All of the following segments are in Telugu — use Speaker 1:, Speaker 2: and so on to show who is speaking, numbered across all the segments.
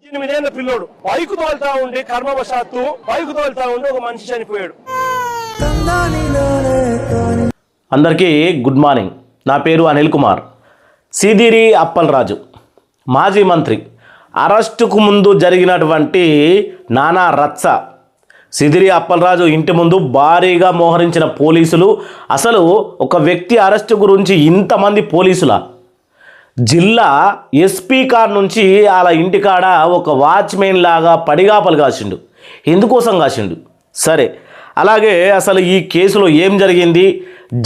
Speaker 1: 18 ఏళ్ల పిల్లోడు బైక్ తోలుతా ఉండి కర్మవశాత్తు బైక్ తోలుతా ఉండి ఒక మనిషి చనిపోయాడు.
Speaker 2: అందరికీ గుడ్ మార్నింగ్. నా పేరు అనిల్ కుమార్. సిదిరి అప్పలరాజు మాజీ మంత్రి అరెస్టుకు ముందు జరిగినటువంటి నానా రచ్చ. సిదిరి అప్పలరాజు ఇంటి ముందు భారీగా మోహరించిన పోలీసులు. అసలు ఒక వ్యక్తి అరెస్టు గురించి ఇంతమంది పోలీసుల జిల్లా ఎస్పీ కార్ నుంచి అలా ఇంటికాడ ఒక వాచ్మెన్ లాగా పడిగాపలు కాసిండు. ఎందుకోసం కాసిండు సరే. అలాగే అసలు ఈ కేసులో ఏం జరిగింది?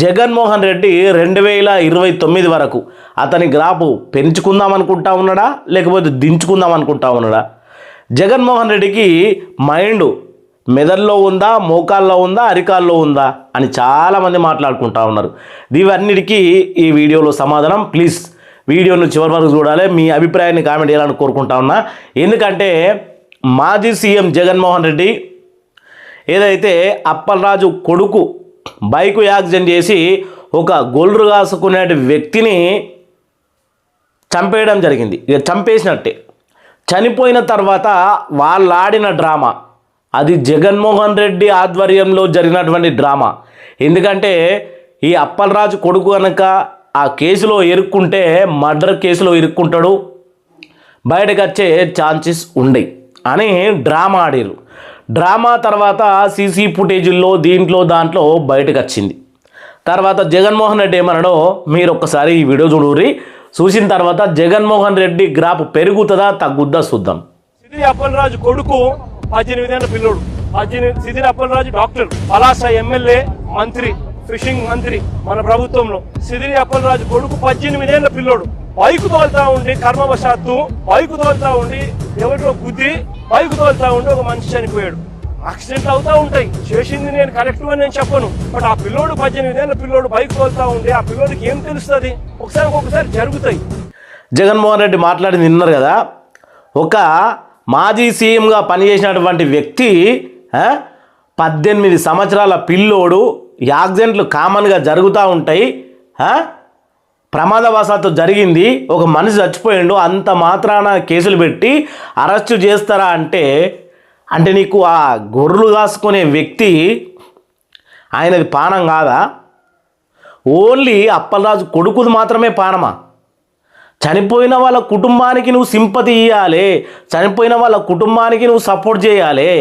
Speaker 2: జగన్మోహన్ రెడ్డి 2029 వరకు అతని గ్రాఫ్ పెంచుకుందాం అనుకుంటా ఉన్నాడా, లేకపోతే దించుకుందాం అనుకుంటా ఉన్నాడా? జగన్మోహన్ రెడ్డికి మైండ్ మెదడులో ఉందా, మోకాల్లో ఉందా, అరికాల్లో ఉందా అని చాలామంది మాట్లాడుకుంటా ఉన్నారు. ఇవన్నిటికీ ఈ వీడియోలో సమాధానం. ప్లీజ్ వీడియోను చివరి వరకు చూడాలి. మీ అభిప్రాయాన్ని కామెంట్ చేయాలని కోరుకుంటా ఉన్నా. ఎందుకంటే మాజీ సీఎం జగన్మోహన్ రెడ్డి ఏదైతే అప్పలరాజు కొడుకు బైకు యాక్సిడెంట్ చేసి ఒక గొల్లు కాసుకునే వ్యక్తిని చంపేయడం జరిగింది. ఇక చంపేసినట్టే. చనిపోయిన తర్వాత వాళ్ళు ఆడిన డ్రామా అది జగన్మోహన్ రెడ్డి ఆధ్వర్యంలో జరిగినటువంటి డ్రామా. ఎందుకంటే ఈ అప్పలరాజు కొడుకు కనుక ఆ కేసులో ఇరుక్కుంటే మర్డర్ కేసులో ఇరుక్కుంటాడు, బయటకు వచ్చే ఛాన్సెస్ ఉండయి అని డ్రామా ఆడారు. డ్రామా తర్వాత సీసీ ఫుటేజీల్లో దాంట్లో బయటకు వచ్చింది. తర్వాత జగన్మోహన్ రెడ్డి ఏమన్నాడో మీరు ఒక్కసారి ఈ వీడియో చూడుర్రి. చూసిన తర్వాత జగన్మోహన్ రెడ్డి గ్రాఫ్ పెరుగుతుందా తగ్గుద్దా చూద్దాం.
Speaker 1: సిదిరి అప్పలరాజు కొడుకు 18 ఏళ్ల పిల్లోడు. సిదిరి అప్పలరాజు డాక్టర్, పలాస ఎమ్మెల్యే, మంత్రి, ఫిషింగ్ మంత్రి మన ప్రభుత్వంలో. సిదిరి అప్పలరాజు కొడుకు 18 ఏళ్ల పిల్లోడు బైక్ తోలుతా ఉండి కర్మవశాత్తు బైక్ తోలుతా ఉండి ఎవరిలో గుద్ది బైక్ తోలుతా ఉండి ఒక మనిషి చనిపోయాడు. యాక్సిడెంట్లు అవుతా ఉంటాయి, చేసింది నేను కరెక్ట్ అని నేను చెప్పను. బట్ ఆ పిల్లోడు 18 ఏళ్ల పిల్లోడు బైక్ తోలుతా ఉండి ఆ పిల్లోడికి ఏం తెలుస్తుంది? ఒకసారి జరుగుతాయి.
Speaker 2: జగన్మోహన్ రెడ్డి మాట్లాడింది విన్నారు కదా. ఒక మాజీ సీఎంగా పనిచేసినటువంటి వ్యక్తి 18 సంవత్సరాల పిల్లోడు, యాక్సిడెంట్లు కామన్గా జరుగుతూ ఉంటాయి, ప్రమాదవశాత్తు జరిగింది, ఒక మనిషి చచ్చిపోయిండు, అంత మాత్రాన కేసులు పెట్టి అరెస్టు చేస్తారా అంటే నీకు ఆ గొర్రెలు కాసుకునే వ్యక్తి ఆయనది పానం కాదా? ఓన్లీ అప్పలరాజు కొడుకుది మాత్రమే పానమా? చనిపోయిన వాళ్ళ కుటుంబానికి నువ్వు సింపతి ఇవ్వాలి, చనిపోయిన వాళ్ళ కుటుంబానికి నువ్వు సపోర్ట్ చేయాలి.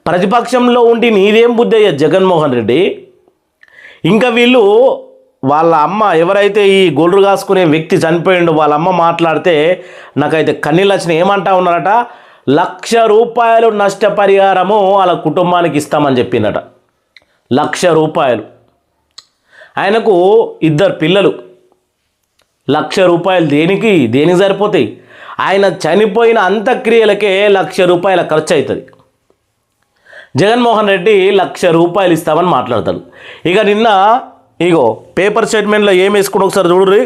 Speaker 2: ప్రతిపక్షంలో ఉండి నీదేం బుద్ధి అయ్యా జగన్మోహన్ రెడ్డి? ఇంకా వీళ్ళు వాళ్ళ అమ్మ ఎవరైతే ఈ గొల్లు కాసుకునే వ్యక్తి చనిపోయిండో వాళ్ళ అమ్మ మాట్లాడితే నాకైతే కన్నీళ్ళు వచ్చినాయి. ఏమంటా ఉన్నారట, 1,00,000 రూపాయలు నష్టపరిహారము వాళ్ళ కుటుంబానికి ఇస్తామని చెప్పిందట. 1,00,000 రూపాయలు. ఆయనకు 2 పిల్లలు. 1,00,000 రూపాయలు దేనికి సరిపోతాయి? ఆయన చనిపోయిన అంత్యక్రియలకే 1,00,000 రూపాయల ఖర్చు అవుతుంది. జగన్మోహన్ రెడ్డి 1,00,000 రూపాయలు ఇస్తామని మాట్లాడతాడు. ఇక నిన్న పేపర్ స్టేట్మెంట్లో ఏం వేసుకుంటూ ఒకసారి చూడుర్రి.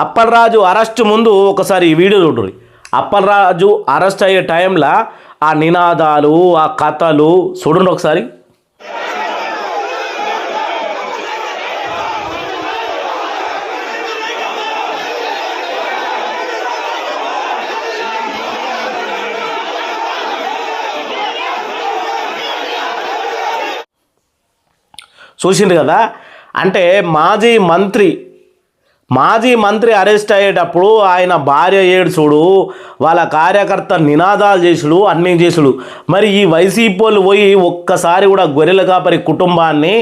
Speaker 2: అప్పలరాజు అరెస్టు ముందు ఒకసారి ఈ వీడియో చూడుర్రి. అప్పలరాజు అరెస్ట్ అయ్యే టైంలో ఆ నినాదాలు, ఆ కథలు చూడండి ఒకసారి. చూసిండ్రు కదా. అంటే మాజీ మంత్రి అరెస్ట్ అయ్యేటప్పుడు ఆయన భార్య ఏడుచుడు, వాళ్ళ కార్యకర్త నినాదాలు చేసుడు, అన్నీ చేసుడు. మరి ఈ వైసీపీ వాళ్ళు పోయి ఒక్కసారి కూడా గొర్రెల కాపరి కుటుంబాన్ని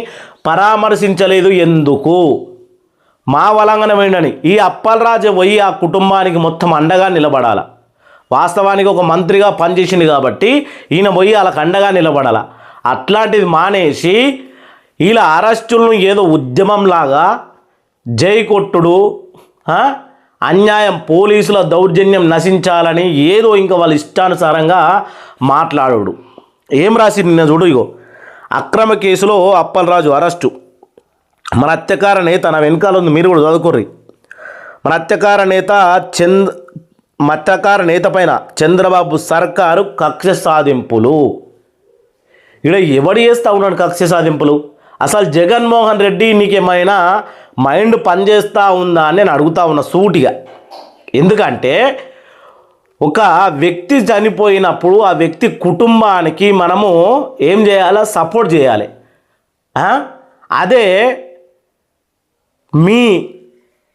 Speaker 2: పరామర్శించలేదు ఎందుకు? మా వలంగన వేయండి. ఈ అప్పలరాజు పోయి ఆ కుటుంబానికి మొత్తం అండగా నిలబడాల. వాస్తవానికి ఒక మంత్రిగా పనిచేసింది కాబట్టి ఈయన పోయి వాళ్ళకి అండగా నిలబడాల. అట్లాంటిది మానేసి ఇలా అరెస్టులను ఏదో ఉద్యమంలాగా జై కొట్టుడు, అన్యాయం, పోలీసుల దౌర్జన్యం నశించాలని ఏదో ఇంకా వాళ్ళ ఇష్టానుసారంగా మాట్లాడు. ఏం రాసి నిన్న చూడు, ఇగో అక్రమ కేసులో అప్పలరాజు అరెస్టు. మన అత్యకార నేత, నా వెనకాల ఉంది, మీరు కూడా చదువుకోర్రి. మన మత్స్యకార నేత పైన చంద్రబాబు సర్కారు కక్ష సాధింపులు. ఇక్కడ ఎవడు చేస్తూ ఉన్నాడు కక్ష సాధింపులు? అసలు జగన్మోహన్ రెడ్డి నీకేమైనా మైండ్ పనిచేస్తూ ఉందా అని నేను అడుగుతా ఉన్నా సూటిగా. ఎందుకంటే ఒక వ్యక్తి చనిపోయినప్పుడు ఆ వ్యక్తి కుటుంబానికి మనము ఏం చేయాలో సపోర్ట్ చేయాలి. అదే మీ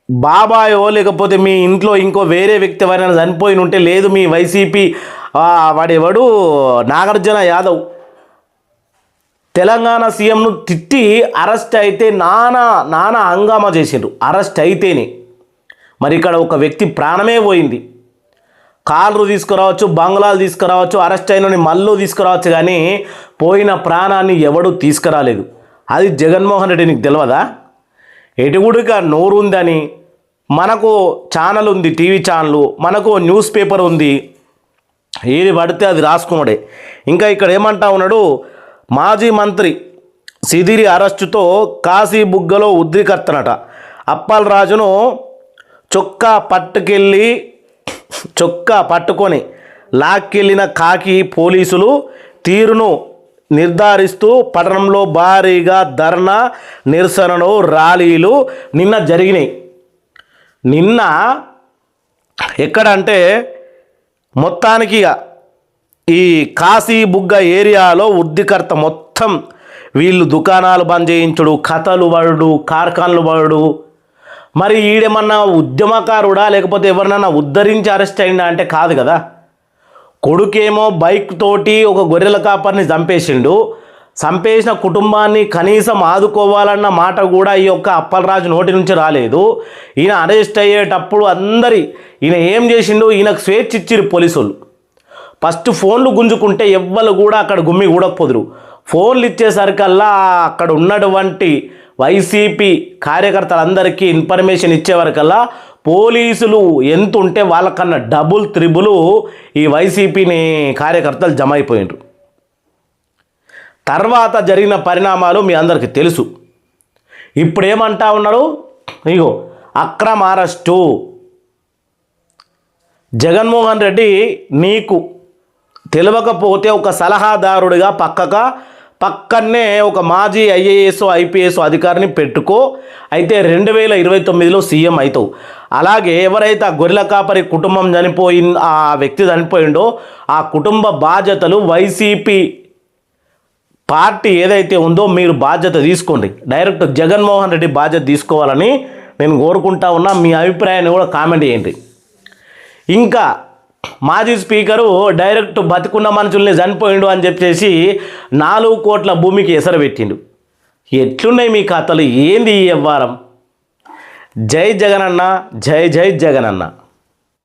Speaker 2: బాబాయో లేకపోతే మీ ఇంట్లో ఇంకో వేరే వ్యక్తి ఎవరైనా చనిపోయి ఉంటే, లేదు మీ వైసీపీ వాడెవడు నాగార్జున యాదవ్ తెలంగాణ సీఎంను తిట్టి అరెస్ట్ అయితే నానా హంగామా చేసిండ్రు. అరెస్ట్ అయితేనే మరి ఇక్కడ ఒక వ్యక్తి ప్రాణమే పోయింది. కార్లు తీసుకురావచ్చు, బంగ్లాలు తీసుకురావచ్చు, అరెస్ట్ అయినని మళ్ళీ తీసుకురావచ్చు, కానీ పోయిన ప్రాణాన్ని ఎవడు తీసుకురాలేదు. అది జగన్మోహన్ రెడ్డి నీకు తెలియదా? ఎటుగుడిగా నోరు ఉందని, మనకు ఛానల్ ఉంది, టీవీ ఛానల్, మనకు న్యూస్ పేపర్ ఉంది, ఏది పడితే అది రాసుకున్నాడే. ఇంకా ఇక్కడ ఏమంటా ఉన్నాడు, మాజీ మంత్రి సిదిరి అరెస్టుతో కాశీబుగ్గలో ఉద్రిక్తనట. అప్పలరాజును చొక్కా పట్టుకొని లాక్కెళ్ళిన కాకి పోలీసులు తీరును నిర్ధారిస్తూ పట్టణంలో భారీగా ధర్నా, నిరసనలు, ర్యాలీలు నిన్న జరిగినాయి. నిన్న ఎక్కడంటే మొత్తానికి ఈ కాశీబుగ్గ ఏరియాలో ఉద్రిక్తత మొత్తం. వీళ్ళు దుకాణాలు బంద్ చేయించుడు, కథలు పడుడు, కార్ఖాన్లు పడుడు. మరి ఈడేమన్నా ఉద్యమకారుడా లేకపోతే ఎవరినన్నా ఉద్ధరించి అరెస్ట్ అయిందా అంటే కాదు కదా. కొడుకేమో బైక్ తోటి ఒక గొర్రెల కాపర్ని చంపేసిన కుటుంబాన్ని కనీసం ఆదుకోవాలన్న మాట కూడా ఈ యొక్క అప్పలరాజు నోటి నుంచి రాలేదు. ఈయన అరెస్ట్ అయ్యేటప్పుడు ఈయన ఏం చేసిండు, ఈయనకు స్వేచ్ఛ ఇచ్చిరు పోలీసులు. ఫస్ట్ ఫోన్లు గుంజుకుంటే ఎవ్వరు కూడా అక్కడ గుమ్మి కూడకపోదురు. ఫోన్లు ఇచ్చేసరికల్లా అక్కడ ఉన్నటువంటి వైసీపీ కార్యకర్తలందరికీ ఇన్ఫర్మేషన్ ఇచ్చేవరకల్లా పోలీసులు ఎంత ఉంటే వాళ్ళకన్నా డబుల్ త్రిబుల్ ఈ వైసీపీని కార్యకర్తలు జమ అయిపోయినారు. తర్వాత జరిగిన పరిణామాలు మీ అందరికీ తెలుసు. ఇప్పుడు ఏమంటా ఉన్నారు, ఇగో అక్రమ అరెస్టు. జగన్మోహన్ రెడ్డి నీకు తెలియకపోతే ఒక సలహాదారుడిగా పక్కనే ఒక మాజీ ఐఏఎస్ ఐపీఎస్ అధికారిని పెట్టుకో, అయితే 2029లో సీఎం అవుతావు. అలాగే ఎవరైతే ఆ గొర్రెల కాపరి కుటుంబం ఆ వ్యక్తి చనిపోయిండో ఆ కుటుంబ బాధ్యతలు వైసీపీ పార్టీ ఏదైతే ఉందో మీరు బాధ్యత తీసుకోండి. డైరెక్ట్ జగన్మోహన్ రెడ్డి బాధ్యత తీసుకోవాలని నేను కోరుకుంటా ఉన్నా. మీ అభిప్రాయాన్ని కూడా కామెంట్ చేయండి. ఇంకా మాజీ స్పీకరు డైరెక్ట్ బతికున్న మనుషుల్ని చనిపోయిండు అని చెప్పేసి 4 కోట్ల భూమికి ఎసరు పెట్టిండు. ఎట్లున్నాయి మీ కథలు? ఏంది ఈ వ్యవహారం? జై జగనన్న, జై జగనన్న.